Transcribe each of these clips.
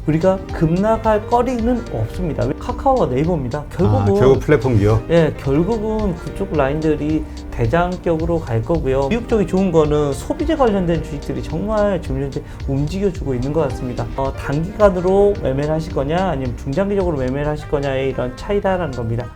우리가 급락할 거리는 없습니다. 카카오와 네이버입니다. 결국은 결국 플랫폼 기업. 예, 결국은 그쪽 라인들이 대장격으로 갈 거고요. 미국 쪽이 좋은 거는 소비재 관련된 주식들이 정말 지금 현재 움직여주고 있는 것 같습니다. 단기간으로 매매를 하실 거냐 아니면 중장기적으로 매매를 하실 거냐의 이런 차이다라는 겁니다.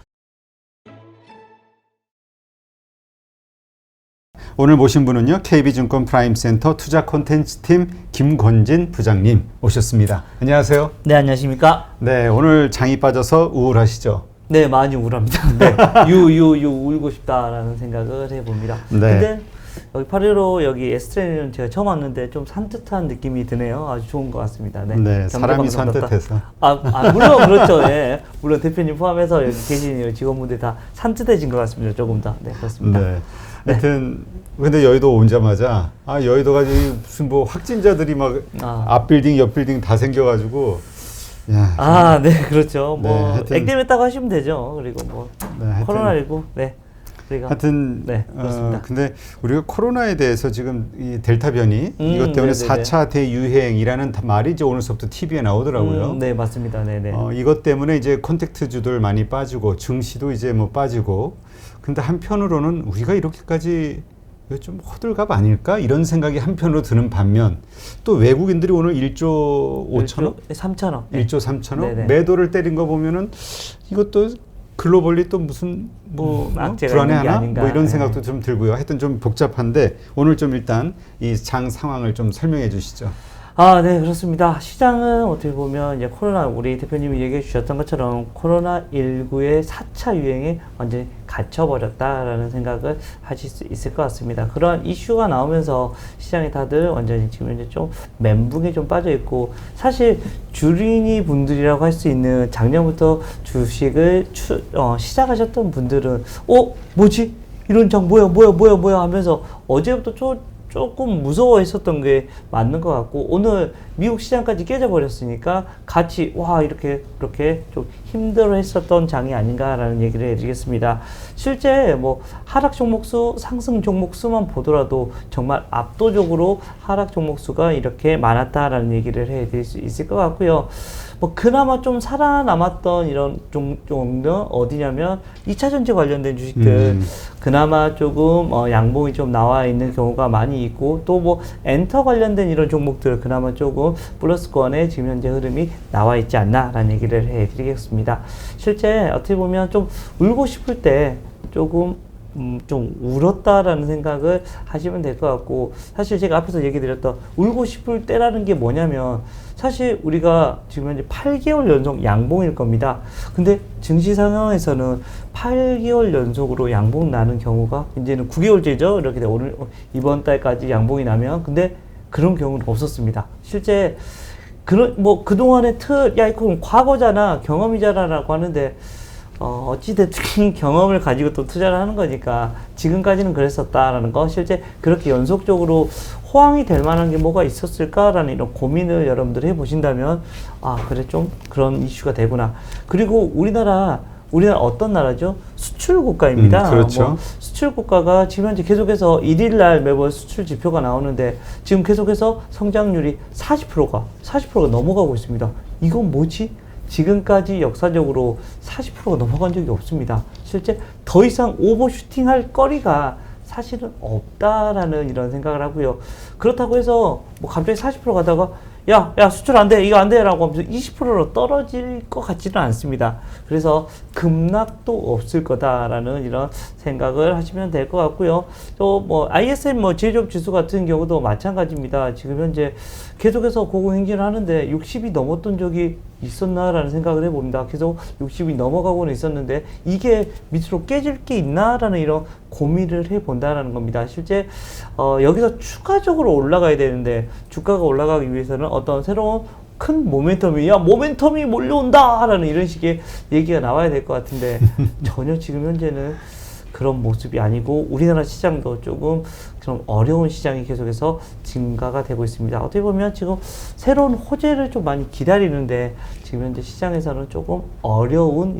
오늘 모신 분은요, KB증권 프라임센터 투자 콘텐츠팀 김권진 부장님 오셨습니다. 안녕하세요. 네, 안녕하십니까? 네, 오늘 장이 빠져서 우울하시죠? 네, 많이 우울합니다. 네, 울고 싶다라는 생각을 해봅니다. 네. 근데 여기 8.15 여기 에스트레이는 제가 처음 왔는데 좀 산뜻한 느낌이 드네요. 아주 좋은 것 같습니다. 네, 네, 사람이 산뜻해서. 물론 그렇죠. 예. 물론 대표님 포함해서 여기 계신 직원분들 다 산뜻해진 것 같습니다. 조금 더. 네, 그렇습니다. 네. 하여튼 근데 여의도 오자마자 여의도가 무슨 뭐 확진자들이 막 앞 빌딩 옆 빌딩 다 생겨가지고 네, 그렇죠. 네, 뭐 하여튼, 액땜했다고 하시면 되죠. 그리고 뭐 네, 하여튼, 코로나19 네. 하여튼 네, 그렇습니다. 근데 우리가 코로나에 대해서 지금 이 델타 변이 이것 때문에 네네네. 4차 대유행이라는 말이 이제 오늘서부터 TV에 나오더라고요. 네, 맞습니다. 네네. 이것 때문에 이제 콘택트주들 많이 빠지고 증시도 이제 뭐 빠지고, 근데 한편으로는 우리가 이렇게까지 이거 좀 호들갑 아닐까 이런 생각이 한편으로 드는 반면, 또 외국인들이 오늘 1조 5천억, 3천억, 1조 3천억 네네. 매도를 때린 거 보면은 이것도 글로벌리 또 무슨 악재가 불안해 있는 게 하나 아닌가. 뭐 이런 생각도 좀 들고요. 하여튼 좀 복잡한데 오늘 좀 일단 이 장 상황을 좀 설명해 주시죠. 네, 그렇습니다. 시장은 어떻게 보면 이제 코로나, 우리 대표님이 얘기해 주셨던 것처럼 코로나19의 4차 유행에 완전히 갇혀버렸다라는 생각을 하실 수 있을 것 같습니다. 그런 이슈가 나오면서 시장이 다들 완전히 지금 이제 좀 멘붕에 좀 빠져 있고, 사실 주린이 분들이라고 할 수 있는 작년부터 주식을 시작하셨던 분들은 뭐지? 이런 장 뭐야 하면서 어제부터 조금 무서워했었던 게 맞는 것 같고, 오늘 미국 시장까지 깨져버렸으니까 같이 이렇게 좀 힘들어했었던 장이 아닌가라는 얘기를 해드리겠습니다. 실제 뭐 하락 종목수, 상승 종목수만 보더라도 정말 압도적으로 하락 종목수가 이렇게 많았다라는 얘기를 해드릴 수 있을 것 같고요. 뭐 그나마 좀 살아남았던 이런 종목은 어디냐면 2차전지 관련된 주식들, 그나마 조금 양봉이 좀 나와 있는 경우가 많이 있고, 또 뭐 엔터 관련된 이런 종목들 그나마 조금 플러스권에 지금 현재 흐름이 나와 있지 않나라는 얘기를 해드리겠습니다. 실제 어떻게 보면 좀 울고 싶을 때 조금 좀 울었다라는 생각을 하시면 될 것 같고, 사실 제가 앞에서 얘기 드렸던 울고 싶을 때라는 게 뭐냐면, 사실 우리가 지금 현재 8개월 연속 양봉일 겁니다. 근데 증시 상황에서는 8개월 연속으로 양봉 나는 경우가 이제는 9개월째죠. 이렇게 오늘 이번 달까지 양봉이 나면, 근데 그런 경우는 없었습니다. 실제 그동안의 이건 과거잖아, 경험이잖아라고 하는데, 어찌됐든 경험을 가지고 또 투자를 하는 거니까 지금까지는 그랬었다라는 거, 실제 그렇게 연속적으로 호황이 될 만한 게 뭐가 있었을까라는 이런 고민을 여러분들 해보신다면, 그래, 좀 그런 이슈가 되구나. 그리고 우리나라 어떤 나라죠? 수출 국가입니다. 그렇죠. 수출 국가가 지금 현재 계속해서 1일날 매번 수출 지표가 나오는데, 지금 계속해서 성장률이 40%가 넘어가고 있습니다. 이건 뭐지? 지금까지 역사적으로 40%가 넘어간 적이 없습니다. 실제 더 이상 오버슈팅 할 거리가 사실은 없다라는 이런 생각을 하고요. 그렇다고 해서 뭐 갑자기 40% 가다가 야 수출 안 돼, 이거 안 돼 라고 하면서 20%로 떨어질 것 같지는 않습니다. 그래서 급락도 없을 거다라는 이런 생각을 하시면 될 것 같고요. 또 뭐 ISM 제조업 지수 같은 경우도 마찬가지입니다. 지금 현재 계속해서 고공행진을 하는데 60이 넘었던 적이 있었나라는 생각을 해봅니다. 계속 60이 넘어가고는 있었는데 이게 밑으로 깨질 게 있나라는 이런 고민을 해본다라는 겁니다. 실제 여기서 추가적으로 올라가야 되는데, 주가가 올라가기 위해서는 어떤 새로운 큰 모멘텀이 몰려온다라는 이런 식의 얘기가 나와야 될 것 같은데 전혀 지금 현재는 그런 모습이 아니고, 우리나라 시장도 조금 좀 어려운 시장이 계속해서 증가가 되고 있습니다. 어떻게 보면 지금 새로운 호재를 좀 많이 기다리는데, 지금 현재 시장에서는 조금 어려운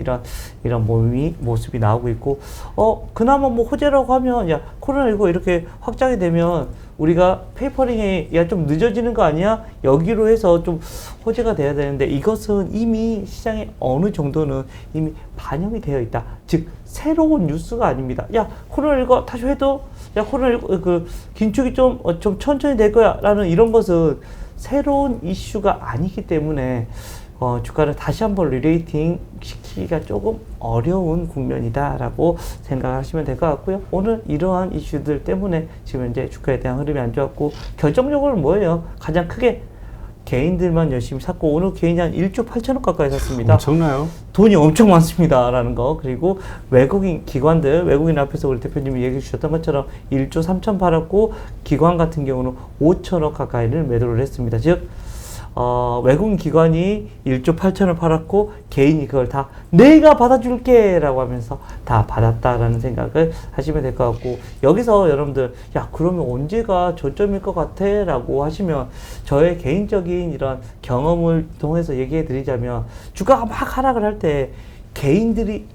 이런 모습이 나오고 있고, 그나마 뭐 호재라고 하면, 코로나19 이렇게 확장이 되면 우리가 페이퍼링이 야 좀 늦어지는 거 아니야? 여기로 해서 좀 호재가 돼야 되는데 이것은 이미 시장에 어느 정도는 이미 반영이 되어 있다. 즉 새로운 뉴스가 아닙니다. 야 코로나19 다시 해도 야 코로나19 그 긴축이 좀 천천히 될 거야라는 이런 것은 새로운 이슈가 아니기 때문에 주가를 다시 한번 리레이팅 시키기가 조금 어려운 국면이다라고 생각하시면 될 것 같고요. 오늘 이러한 이슈들 때문에 지금 현재 주가에 대한 흐름이 안 좋았고 결정적으로 뭐예요? 가장 크게 개인들만 열심히 샀고 오늘 개인이 한 1조 8천억 가까이 샀습니다. 엄청나요? 돈이 엄청 많습니다라는 거. 그리고 외국인 기관들, 외국인 앞에서 우리 대표님이 얘기해 주셨던 것처럼 1조 3천 팔았고 기관 같은 경우는 5천억 가까이를 매도를 했습니다. 즉 외국인 기관이 1조 8천을 팔았고 개인이 그걸 다 내가 받아줄게 라고 하면서 다 받았다라는 생각을 하시면 될 것 같고, 여기서 여러분들 야 그러면 언제가 저점일 것 같아 라고 하시면 저의 개인적인 이런 경험을 통해서 얘기해 드리자면 주가가 막 하락을 할 때 개인들이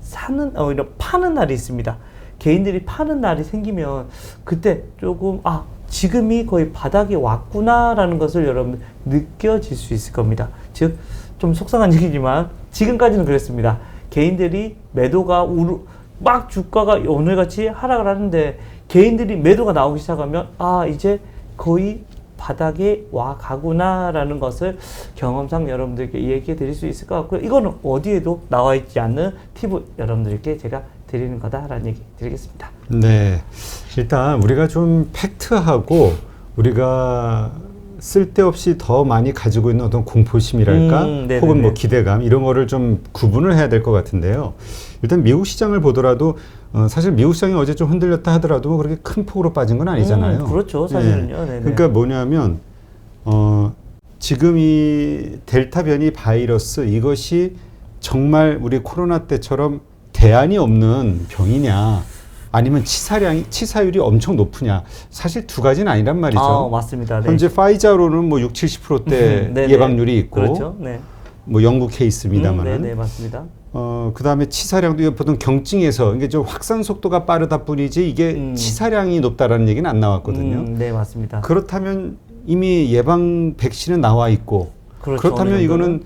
이런 파는 날이 있습니다. 개인들이 파는 날이 생기면 그때 조금 지금이 거의 바닥에 왔구나라는 것을 여러분 느껴질 수 있을 겁니다. 즉, 좀 속상한 얘기지만 지금까지는 그랬습니다. 개인들이 매도가 막 주가가 오늘같이 하락을 하는데 개인들이 매도가 나오기 시작하면 이제 거의 바닥에 와 가구나라는 것을 경험상 여러분들께 얘기해 드릴 수 있을 것 같고요. 이거는 어디에도 나와 있지 않는 팁을 여러분들께 제가 드리는 거다라는 얘기 드리겠습니다. 네. 일단 우리가 좀 팩트하고 우리가 쓸데없이 더 많이 가지고 있는 어떤 공포심이랄까 혹은 뭐 기대감 이런 거를 좀 구분을 해야 될 것 같은데요. 일단 미국 시장을 보더라도 사실 미국 시장이 어제 좀 흔들렸다 하더라도 뭐 그렇게 큰 폭으로 빠진 건 아니잖아요. 그렇죠. 사실은요. 네. 그러니까 뭐냐면 지금 이 델타 변이 바이러스 이것이 정말 우리 코로나 때처럼 대안이 없는 병이냐 아니면 치사율이 엄청 높으냐, 사실 두 가지는 아니란 말이죠. 맞습니다. 네. 현재 파이자로는 뭐 60~70%대 예방률이 있고 그렇죠. 네. 뭐 영국 케이스입니다만 네, 맞습니다. 그 다음에 치사량도 보통 경증에서 이게 좀 확산 속도가 빠르다 뿐이지 이게 치사량이 높다라는 얘기는 안 나왔거든요. 네, 맞습니다. 그렇다면 이미 예방 백신은 나와 있고 그렇죠, 그렇다면 이거는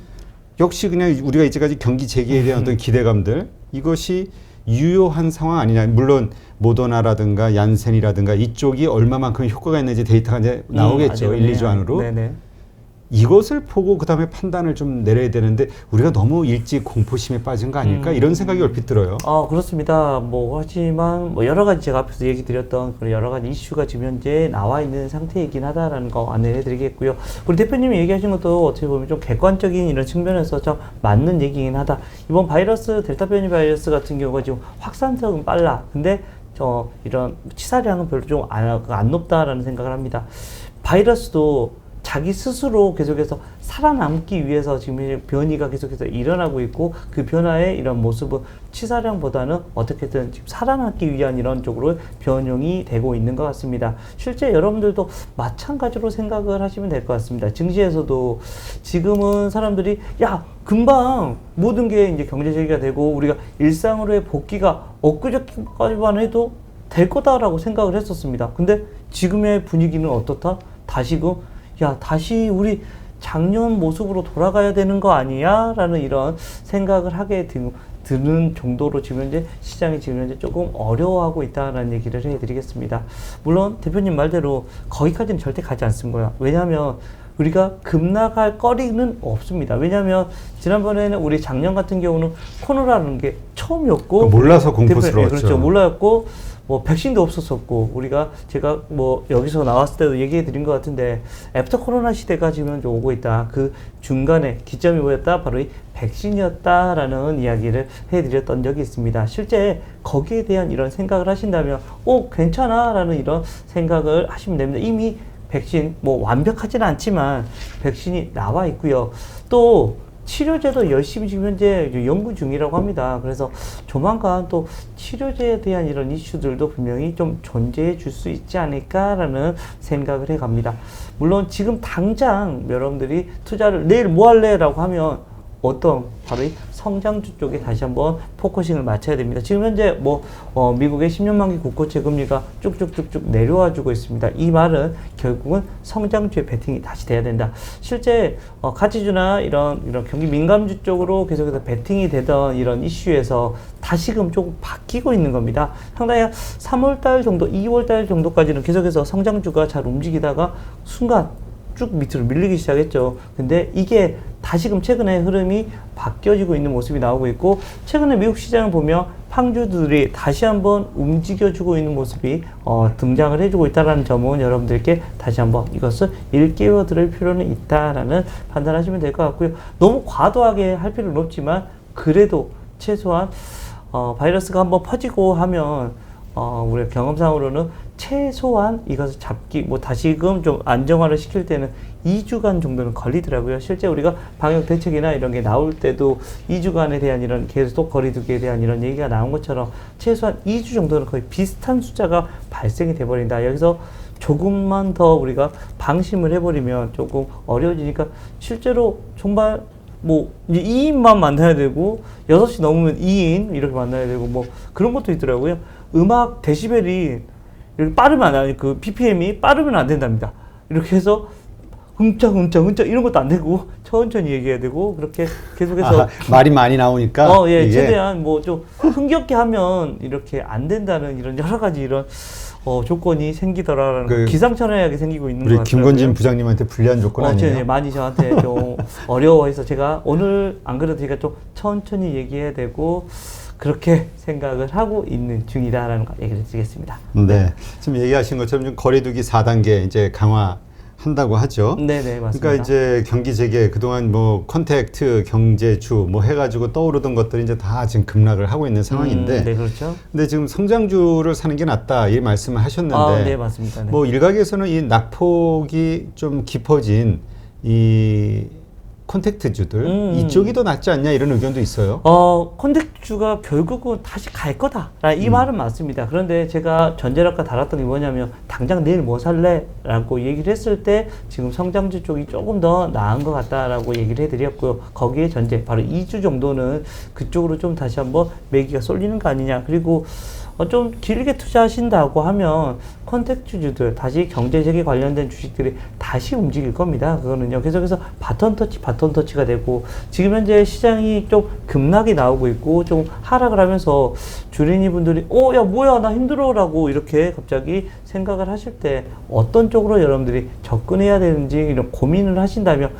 역시 그냥 우리가 이제까지 경기 재개에 대한 어떤 기대감들 이것이 유효한 상황 아니냐. 물론 모더나라든가 얀센이라든가 이쪽이 얼마만큼 효과가 있는지 데이터가 이제 나오겠죠. 1, 2주 안으로. 네네. 이것을 보고 그 다음에 판단을 좀 내려야 되는데 우리가 너무 일찍 공포심에 빠진 거 아닐까 이런 생각이 얼핏 들어요. 그렇습니다. 하지만 여러 가지 제가 앞에서 얘기 드렸던 그런 여러 가지 이슈가 지금 현재 나와 있는 상태이긴 하다라는 거 안내해 드리겠고요. 우리 대표님이 얘기하신 것도 어떻게 보면 좀 객관적인 이런 측면에서 좀 맞는 얘기긴 하다. 이번 바이러스 델타 변이 바이러스 같은 경우가 지금 확산성은 빨라. 근데 이런 치사량은 별로 좀 안 높다라는 생각을 합니다. 바이러스도 자기 스스로 계속해서 살아남기 위해서 지금 변이가 계속해서 일어나고 있고 그 변화의 이런 모습은 치사량보다는 어떻게든 지금 살아남기 위한 이런 쪽으로 변형이 되고 있는 것 같습니다. 실제 여러분들도 마찬가지로 생각을 하시면 될 것 같습니다. 증시에서도 지금은 사람들이 금방 모든 게 이제 경제 재개가 되고 우리가 일상으로의 복귀가 엊그저께까지만 해도 될 거다라고 생각을 했었습니다. 근데 지금의 분위기는 어떻다? 다시 우리 작년 모습으로 돌아가야 되는 거 아니야? 라는 이런 생각을 하게 드는 정도로 지금 현재 시장이 지금 현재 조금 어려워하고 있다는 얘기를 해드리겠습니다. 물론 대표님 말대로 거기까지는 절대 가지 않습니다. 왜냐하면 우리가 급락할 거리는 없습니다. 왜냐하면 지난번에는 우리 작년 같은 경우는 코로나라는 게 처음이었고 몰라서 공포스러웠죠. 그렇죠. 몰랐고 백신도 없었었고 제가 여기서 나왔을 때도 얘기해 드린 것 같은데 애프터 코로나 시대가 지금 현재 오고 있다. 그 중간에 기점이 뭐였다? 바로 이 백신이었다라는 이야기를 해드렸던 적이 있습니다. 실제 거기에 대한 이런 생각을 하신다면 괜찮아 라는 이런 생각을 하시면 됩니다. 이미 백신 완벽하지는 않지만 백신이 나와 있고요. 또 치료제도 열심히 지금 현재 연구 중이라고 합니다. 그래서 조만간 또 치료제에 대한 이런 이슈들도 분명히 좀 존재해 줄 수 있지 않을까라는 생각을 해 갑니다. 물론 지금 당장 여러분들이 투자를 내일 뭐 할래? 라고 하면 바로 이 성장주 쪽에 다시 한번 포커싱을 맞춰야 됩니다. 지금 현재 미국의 10년 만기 국고채 금리가 쭉쭉쭉쭉 내려와 주고 있습니다. 이 말은 결국은 성장주에 베팅이 다시 돼야 된다. 실제 가치주나 이런 경기 민감주 쪽으로 계속해서 베팅이 되던 이런 이슈에서 다시금 조금 바뀌고 있는 겁니다. 상당히 3월달 정도, 2월달 정도까지는 계속해서 성장주가 잘 움직이다가 순간 쭉 밑으로 밀리기 시작했죠. 근데 이게 다시금 최근에 흐름이 바뀌어지고 있는 모습이 나오고 있고, 최근에 미국 시장을 보면 팡주들이 다시 한번 움직여주고 있는 모습이 등장을 해주고 있다는 점은 여러분들께 다시 한번 이것을 일깨워 드릴 필요는 있다라는 판단하시면 될 것 같고요. 너무 과도하게 할 필요는 없지만 그래도 최소한 바이러스가 한번 퍼지고 하면 우리 경험상으로는 최소한 이것을 잡기, 다시금 좀 안정화를 시킬 때는 2주간 정도는 걸리더라고요. 실제 우리가 방역 대책이나 이런 게 나올 때도 2주간에 대한 이런 계속 거리두기에 대한 이런 얘기가 나온 것처럼 최소한 2주 정도는 거의 비슷한 숫자가 발생이 돼버린다. 여기서 조금만 더 우리가 방심을 해버리면 조금 어려워지니까 실제로 정말 이제 2인만 만나야 되고 6시 넘으면 2인 이렇게 만나야 되고 그런 것도 있더라고요. 음악 데시벨이 이렇게 빠르면 안 돼. 그 BPM이 빠르면 안 된답니다. 이렇게 해서 흥쩍 이런 것도 안 되고 천천히 얘기해야 되고 그렇게 계속해서 말이 많이 나오니까 이게 최대한 좀 흥겹게 하면 이렇게 안 된다는 이런 여러 가지 이런 조건이 생기더라라는 기상천외하게 생기고 있는 것 같아요. 우리 김건진 부장님한테 불리한 조건 아니에요? 많이 저한테 좀 어려워해서 제가 오늘 안 그래도 제가 좀 천천히 얘기해야 되고 그렇게 생각을 하고 있는 중이다라는 거 얘기를 드리겠습니다. 네. 지금 얘기하신 것처럼 좀 거리두기 4단계 이제 강화한다고 하죠. 네네, 맞습니다. 그러니까 이제 경기 재개, 그동안 컨택트, 경제주 해가지고 떠오르던 것들이 이제 다 지금 급락을 하고 있는 상황인데. 네, 그렇죠. 근데 지금 성장주를 사는 게 낫다, 이 말씀을 하셨는데. 네, 맞습니다. 네. 일각에서는 이 낙폭이 좀 깊어진 이 콘택트주들 이쪽이 더 낫지 않냐 이런 의견도 있어요. 콘택트주가 결국은 다시 갈 거다. 이 말은 맞습니다. 그런데 제가 전제를 아까 달았던 게 뭐냐면 당장 내일 뭐 살래? 라고 얘기를 했을 때 지금 성장주 쪽이 조금 더 나은 것 같다라고 얘기를 해드렸고요. 거기에 전제 바로 2주 정도는 그쪽으로 좀 다시 한번 매기가 쏠리는 거 아니냐. 그리고 좀 길게 투자하신다고 하면 콘택트주들 다시 경제 재개 관련된 주식들이 다시 움직일 겁니다. 그거는요 계속해서 바톤 터치가 되고, 지금 현재 시장이 좀 급락이 나오고 있고 좀 하락을 하면서 주린이 분들이 야 뭐야 나 힘들어라고 이렇게 갑자기 생각을 하실 때 어떤 쪽으로 여러분들이 접근해야 되는지 이런 고민을 하신다면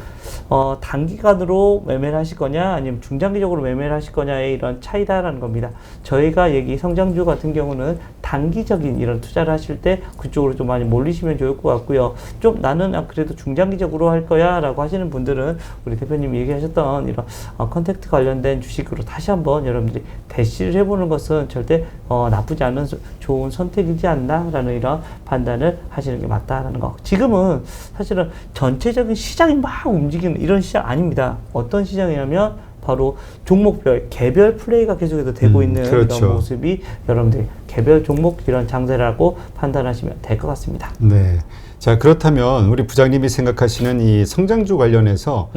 단기간으로 매매를 하실 거냐 아니면 중장기적으로 매매를 하실 거냐의 이런 차이다라는 겁니다. 저희가 성장주 같은 경우는 단기적인 이런 투자를 하실 때 그쪽으로 좀 많이 몰리시면 좋을 것 같고요. 좀 나는 그래도 중장기적으로 할 거야 라고 하시는 분들은 우리 대표님이 얘기하셨던 이런 컨택트 관련된 주식으로 다시 한번 여러분들이 대시를 해보는 것은 절대 나쁘지 않은 좋은 선택이지 않나 라는 이런 판단을 하시는 게 맞다라는 거. 지금은 사실은 전체적인 시장이 막 움직이는 이런 시장 아닙니다. 어떤 시장이냐면 바로 종목별, 개별 플레이가 계속해서 되고 있는 그렇죠. 이런 모습이 여러분들 개별 종목 이런 장세라고 판단하시면 될 것 같습니다. 네. 자, 그렇다면 우리 부장님이 생각하시는 이 성장주 관련해서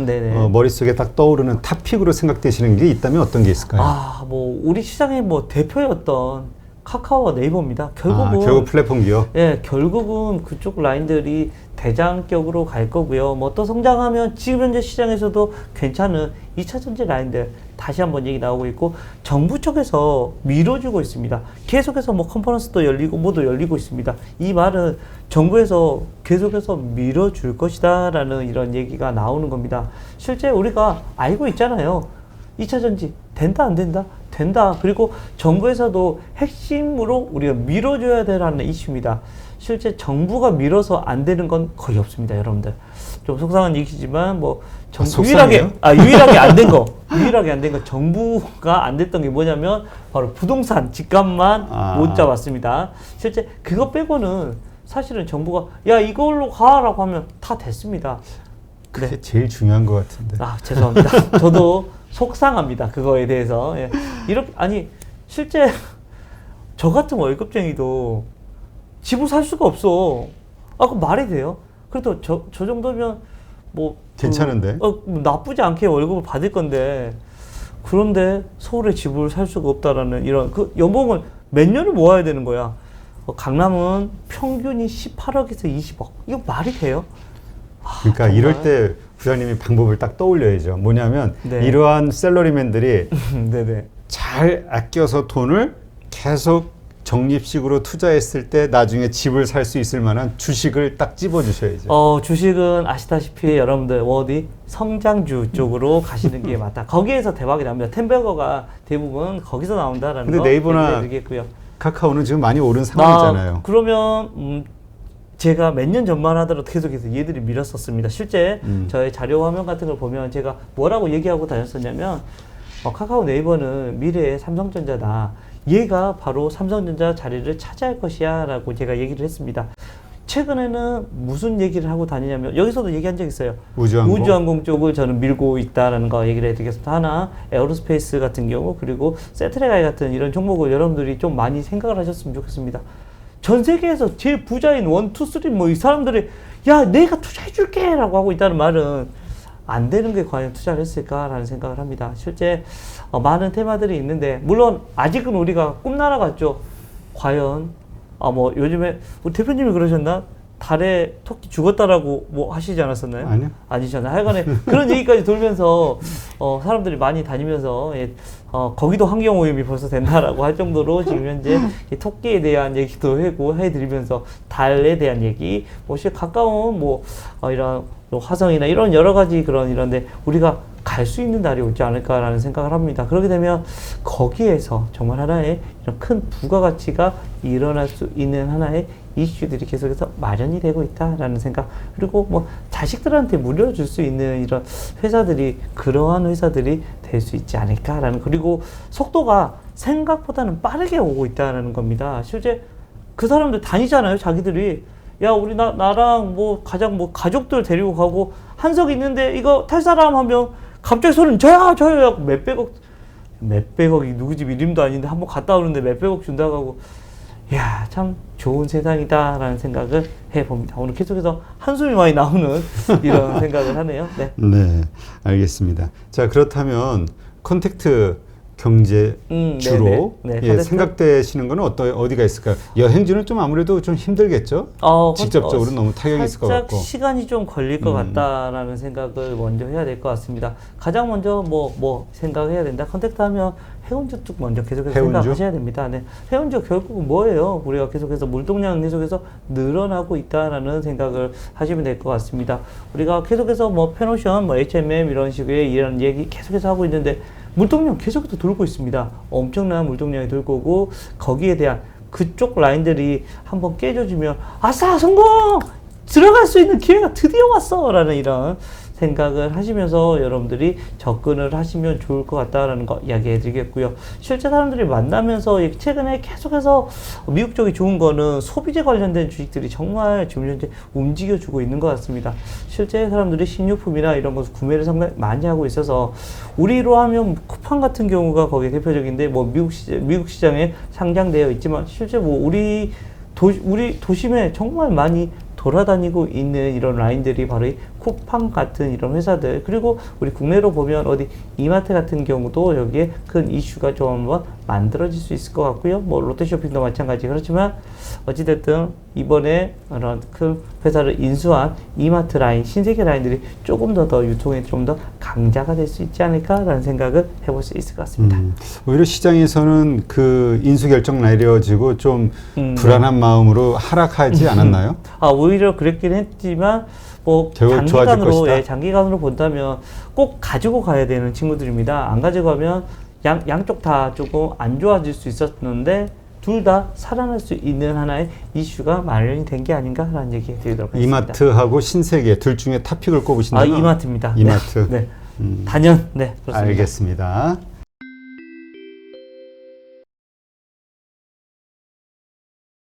머릿속에 딱 떠오르는 탑픽으로 생각되시는 게 있다면 어떤 게 있을까요? 우리 시장의 대표였던 카카오와 네이버입니다. 결국 플랫폼 기업? 예, 결국은 그쪽 라인들이 대장격으로 갈 거고요. 또 성장하면 지금 현재 시장에서도 괜찮은 2차전지 라인들 다시 한번 얘기 나오고 있고, 정부 쪽에서 밀어주고 있습니다. 계속해서 컨퍼런스도 열리고 뭐도 열리고 있습니다. 이 말은 정부에서 계속해서 밀어줄 것이다 라는 이런 얘기가 나오는 겁니다. 실제 우리가 알고 있잖아요. 2차전지 된다 안 된다? 된다. 그리고 정부에서도 핵심으로 우리가 밀어줘야 되라는 이슈입니다. 실제 정부가 밀어서 안 되는 건 거의 없습니다, 여러분들. 좀 속상한 얘기지만 유일하게 안 된 거, 정부가 안 됐던 게 뭐냐면 바로 부동산 집값만 못 잡았습니다. 실제 그거 빼고는 사실은 정부가 이걸로 가라고 하면 다 됐습니다. 그게 제일 중요한 것 같은데. 죄송합니다. 저도 속상합니다. 그거에 대해서. 실제 저 같은 월급쟁이도 집을 살 수가 없어. 그럼 말이 돼요? 그래도 저 정도면 괜찮은데? 나쁘지 않게 월급을 받을 건데 그런데 서울에 집을 살 수가 없다라는 이런 그 연봉을 몇 년을 모아야 되는 거야. 강남은 평균이 18억에서 20억. 이거 말이 돼요? 그러니까 정말? 이럴 때 부장님이 방법을 딱 떠올려야죠. 뭐냐면 네. 이러한 샐러리맨들이 네네. 잘 아껴서 돈을 계속 적립식으로 투자했을 때 나중에 집을 살 수 있을 만한 주식을 딱 집어주셔야죠. 주식은 아시다시피 여러분들 어디 성장주 쪽으로 가시는 게 맞다. 거기에서 대박이 납니다. 텐베거가 대부분 거기서 나온다라는 근데 거 네이버나 얘기해드리겠고요. 카카오는 지금 많이 오른 상황이잖아요. 그러면 제가 몇 년 전만 하더라도 계속해서 얘들이 밀었었습니다. 실제 저의 자료 화면 같은 걸 보면 제가 뭐라고 얘기하고 다녔었냐면 카카오 네이버는 미래의 삼성전자다. 얘가 바로 삼성전자 자리를 차지할 것이야 라고 제가 얘기를 했습니다. 최근에는 무슨 얘기를 하고 다니냐면 여기서도 얘기한 적 있어요. 우주항공 쪽을 저는 밀고 있다라는 거 얘기를 해드리겠습니다. 하나 에어로스페이스 같은 경우 그리고 세트레가이 같은 이런 종목을 여러분들이 좀 많이 생각을 하셨으면 좋겠습니다. 전 세계에서 제일 부자인 1, 2, 3 뭐 이 사람들이 야 내가 투자해줄게 라고 하고 있다는 말은 안 되는 게 과연 투자를 했을까라는 생각을 합니다. 실제 많은 테마들이 있는데 물론 아직은 우리가 꿈나라 같죠. 과연 뭐 요즘에 우리 대표님이 그러셨나? 달에 토끼 죽었다라고 뭐 하시지 않았었나요? 아니요. 아니셨나요? 하여간에 그런 얘기까지 돌면서 사람들이 많이 다니면서 거기도 환경오염이 벌써 된다라고 할 정도로 지금 현재 이 토끼에 대한 얘기도 해드리면서 달에 대한 얘기, 뭐 가까운 뭐 이런 화성이나 이런 여러 가지 그런 이런데 우리가 갈 수 있는 날이 오지 않을까라는 생각을 합니다. 그렇게 되면 거기에서 정말 하나의 이런 큰 부가가치가 일어날 수 있는 하나의 이슈들이 계속해서 마련이 되고 있다라는 생각. 그리고 뭐 자식들한테 물려줄 수 있는 이런 회사들이 그러한 회사들이 될 수 있지 않을까라는. 그리고 속도가 생각보다는 빠르게 오고 있다는 겁니다. 실제 그 사람들 다니잖아요. 자기들이 야 우리 나랑 뭐 가장 뭐 가족들 데리고 가고 한석 있는데 이거 탈 사람 하면 갑자기 소리는 저요 몇백억이 누구 집 이름도 아닌데 한번 갔다 오는데 몇백억 준다고 하고 이야 참 좋은 세상이다라는 생각을 해봅니다. 오늘 계속해서 한숨이 많이 나오는 이런 생각을 하네요. 네. 네, 알겠습니다. 자 그렇다면 컨택트 경제 주로 생각되시는 거는 어디가 있을까요? 여행지는 좀 아무래도 좀 힘들겠죠? 직접적으로 너무 타격이 있을 것 같고 시간이 좀 걸릴 것 같다라는 생각을 먼저 해야 될 것 같습니다. 가장 먼저 뭐 생각해야 된다. 컨택트 하면 해운주 쪽 먼저 계속해서 생각하셔야 됩니다. 네. 해운주 결국은 뭐예요? 우리가 계속해서 물동량 계속해서 늘어나고 있다라는 생각을 하시면 될 것 같습니다. 우리가 계속해서 뭐 페노션, 뭐 H&M 이런 식의 이런 얘기 계속해서 하고 있는데 물동량 계속해서 돌고 있습니다. 엄청난 물동량이 돌 거고 거기에 대한 그쪽 라인들이 한번 깨져주면 아싸 성공! 들어갈 수 있는 기회가 드디어 왔어! 라는 이런 생각을 하시면서 여러분들이 접근을 하시면 좋을 것 같다라는 거 이야기해 드리겠고요. 실제 사람들이 만나면서 최근에 계속해서 미국 쪽이 좋은 거는 소비재 관련된 주식들이 정말 지금 현재 움직여주고 있는 것 같습니다. 실제 사람들이 식료품이나 이런 것을 구매를 상당히 많이 하고 있어서 우리로 하면 쿠팡 같은 경우가 거기에 대표적인데 뭐 미국 시장에 상장되어 있지만 실제 뭐 우리 도심에 정말 많이 돌아다니고 있는 이런 라인들이 바로 이 쿠팡 같은 이런 회사들, 그리고 우리 국내로 보면 어디 이마트 같은 경우도 여기에 큰 이슈가 좀 한번 만들어질 수 있을 것 같고요. 뭐 롯데쇼핑도 마찬가지. 그렇지만 어찌됐든 이번에 그런 큰 회사를 인수한 이마트 라인, 신세계 라인들이 조금 더 유통에 좀 더 강자가 될 수 있지 않을까라는 생각을 해볼 수 있을 것 같습니다. 오히려 시장에서는 그 인수 결정 내려지고 좀 불안한 마음으로 하락하지 않았나요? 오히려 그랬긴 했지만 뭐 장기간으로 본다면 꼭 가지고 가야 되는 친구들입니다. 안 가져가면 양쪽 다 조금 안 좋아질 수 있었는데 둘 다 살아날 수 있는 하나의 이슈가 마련이 된 게 아닌가라는 얘기 드리도록 하겠습니다. 이마트하고 신세계 둘 중에 탑픽을 꼽으신다면? 이마트입니다. 이마트. 네. 단연. 네. 그렇습니다. 알겠습니다.